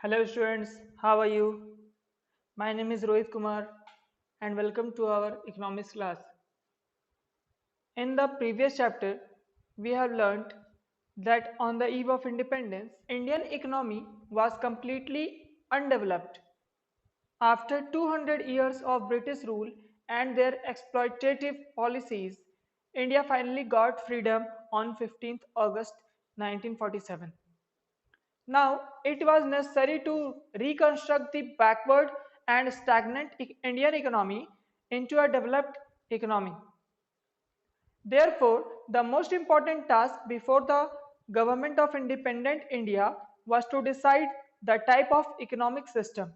Hello students, how are you? My name is Rohit Kumar and welcome to our economics class. In the previous chapter, we have learnt that on the eve of independence, Indian economy was completely undeveloped. After 200 years of British rule and their exploitative policies, India finally got freedom on 15th August 1947. Now, it was necessary to reconstruct the backward and stagnant Indian economy into a developed economy. Therefore, the most important task before the government of independent India was to decide the type of economic system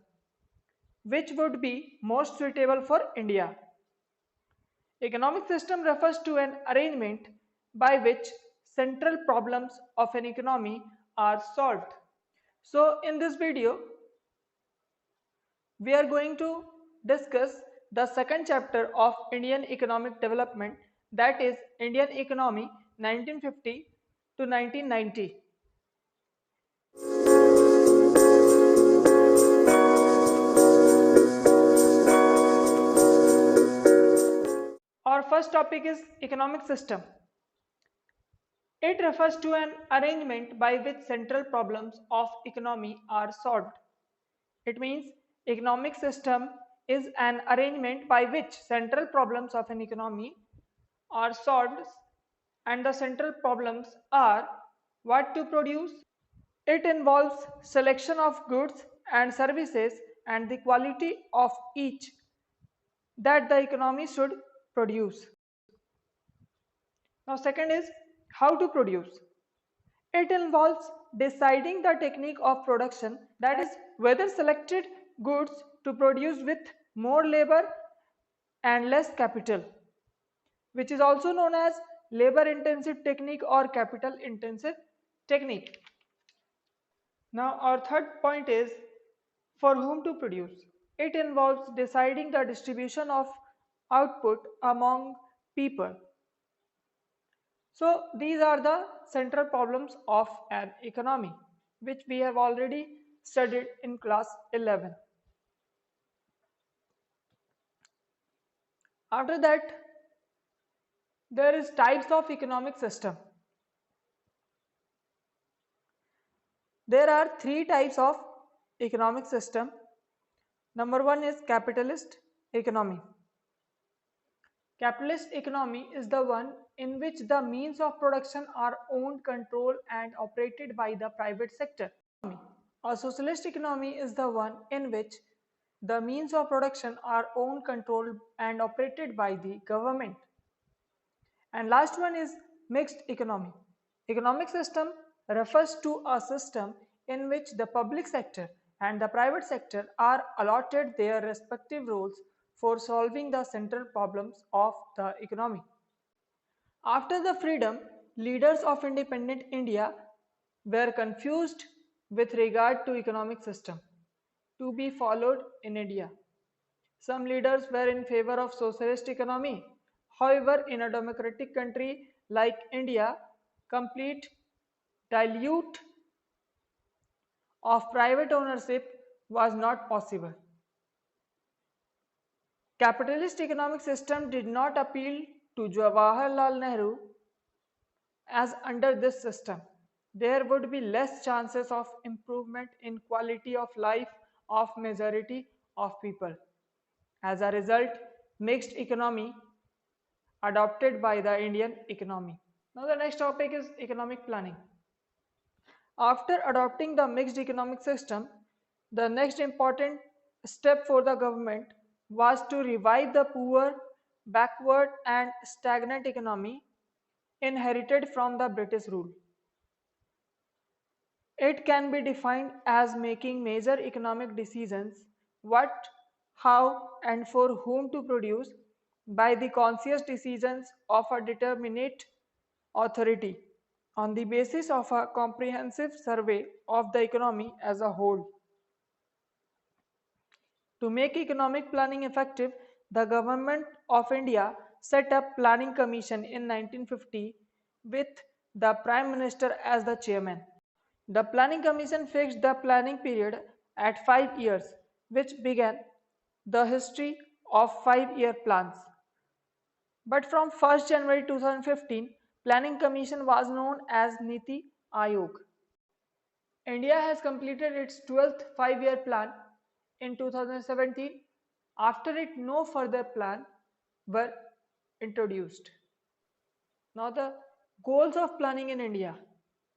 which would be most suitable for India. Economic system refers to an arrangement by which central problems of an economy are solved. So in this video, we are going to discuss the second chapter of Indian economic development, that is Indian economy 1950 to 1990. Our first topic is economic system. It refers to an arrangement by which central problems of economy are solved. It means economic system is an arrangement by which central problems of an economy are solved, and the central problems are what to produce. It involves selection of goods and services and the quality of each that the economy should produce. Now second is how to produce. It involves deciding the technique of production, that is whether selected goods to produce with more labor and less capital, which is also known as labor intensive technique or capital intensive technique. Now our third point is for whom to produce. It involves deciding the distribution of output among people. So these are the central problems of an economy, which we have already studied in class 11. After that, there is types of economic system. There are three types of economic system. Number one is capitalist economy. Capitalist economy is the one in which the means of production are owned, controlled and operated by the private sector. A socialist economy is the one in which the means of production are owned, controlled and operated by the government. And last one is mixed economy. Economic system refers to a system in which the public sector and the private sector are allotted their respective roles for solving the central problems of the economy. After the freedom, leaders of independent India were confused with regard to economic system to be followed in India. Some leaders were in favor of socialist economy. However, in a democratic country like India, complete dilute of private ownership was not possible. Capitalist economic system did not appeal to Jawaharlal Nehru, as under this system there would be less chances of improvement in quality of life of majority of people. As a result, mixed economy adopted by the Indian economy. Now the next topic is economic planning. After adopting the mixed economic system, the next important step for the government was to revive the poor, backward and stagnant economy inherited from the British rule. It can be defined as making major economic decisions, what, how and for whom to produce, by the conscious decisions of a determinate authority on the basis of a comprehensive survey of the economy as a whole. To make economic planning effective, the Government of India set up Planning Commission in 1950 with the Prime Minister as the chairman. The Planning Commission fixed the planning period at 5 years, which began the history of 5-year plans. But from 1st January 2015, Planning Commission was known as Niti Aayog. India has completed its 12th 5-year plan in 2017. After it, no further plan were introduced. Now the goals of planning in India,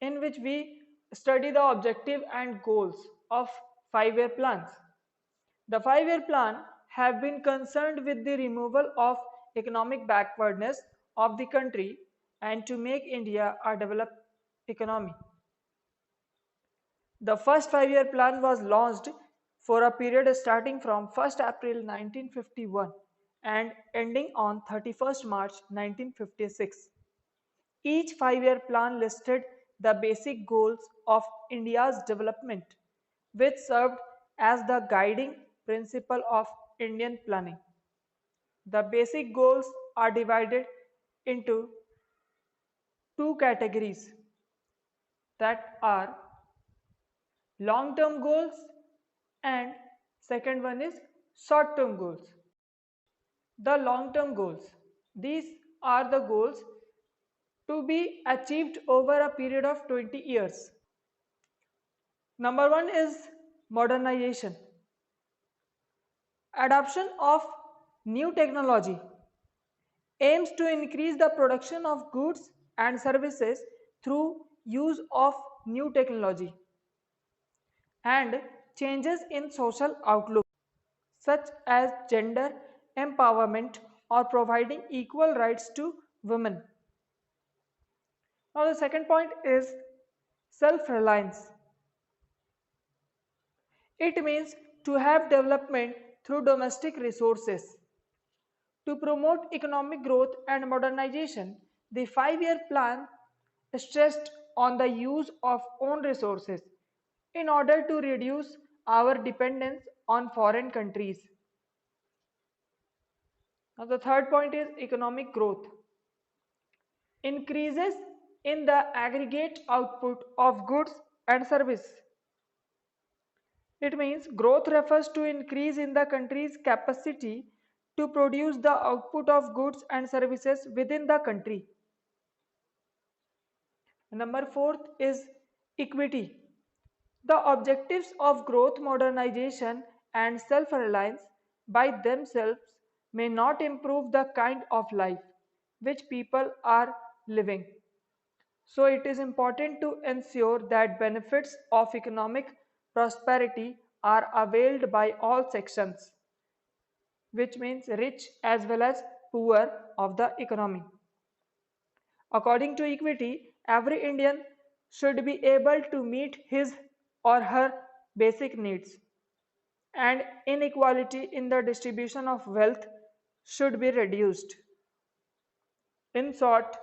in which we study the objective and goals of 5-year plans. The 5-year plan have been concerned with the removal of economic backwardness of the country and to make India a developed economy. The first 5-year plan was launched for a period starting from 1st April 1951 and ending on 31st March 1956. Each 5-year plan listed the basic goals of India's development, which served as the guiding principle of Indian planning. The basic goals are divided into two categories, that are long-term goals and second one is short-term goals. The long-term goals. These are the goals to be achieved over a period of 20 years. Number one is modernization. Adoption of new technology aims to increase the production of goods and services through use of new technology and changes in social outlook such as gender empowerment or providing equal rights to women. Now the second point is self-reliance. It means to have development through domestic resources. To promote economic growth and modernization, the 5-year plan stressed on the use of own resources in order to reduce our dependence on foreign countries. Now the third point is economic growth. Increases in the aggregate output of goods and services. It means growth refers to increase in the country's capacity to produce the output of goods and services within the country. Number fourth is equity. The objectives of growth, modernization, and self-reliance by themselves may not improve the kind of life which people are living. So it is important to ensure that benefits of economic prosperity are availed by all sections, which means rich as well as poor of the economy. According to equity, every Indian should be able to meet his or her basic needs, and inequality in the distribution of wealth should be reduced. In short,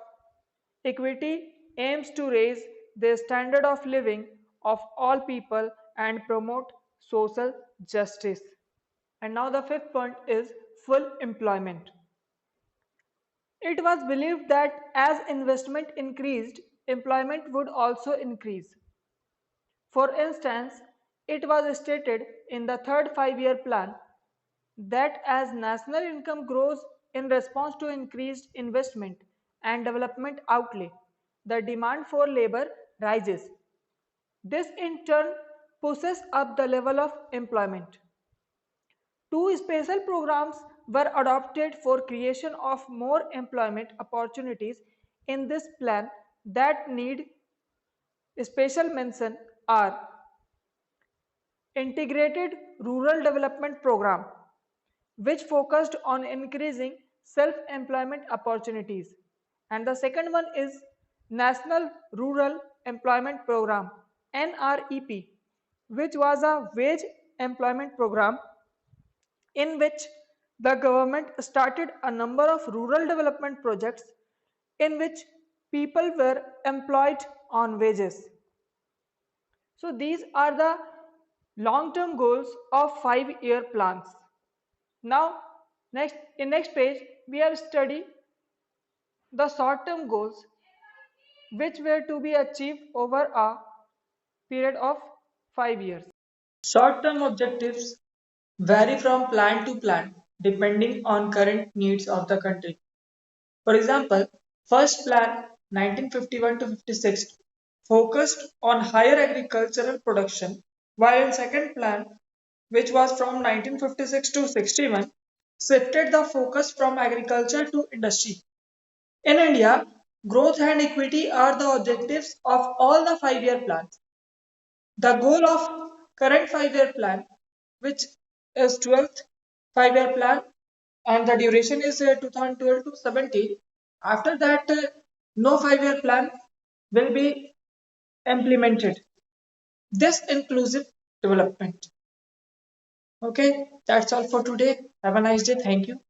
equity aims to raise the standard of living of all people and promote social justice. And now the fifth point is full employment. It was believed that as investment increased, employment would also increase. For instance, it was stated in the third 5-year plan that as national income grows in response to increased investment and development outlay, the demand for labor rises. This in turn pushes up the level of employment. Two special programs were adopted for creation of more employment opportunities in this plan that need special mention are Integrated Rural Development Program, which focused on increasing self-employment opportunities, and the second one is National Rural Employment Program (NREP), which was a wage employment program in which the government started a number of rural development projects in which people were employed on wages. So these are the long-term goals of 5-year plans. Now, next page, we have studied the short-term goals which were to be achieved over a period of 5 years. Short-term objectives vary from plan to plan depending on current needs of the country. For example, first plan 1951 to 56 focused on higher agricultural production, while second plan, which was from 1956 to 61, shifted the focus from agriculture to industry. In India, growth and equity are the objectives of all the 5-year plans. The goal of current 5-year plan, which is 12th 5-year plan, and the duration is 2012 to 17. After that, no 5-year plan will be implemented. This inclusive development. Okay, that's all for today. Have a nice day. Thank you.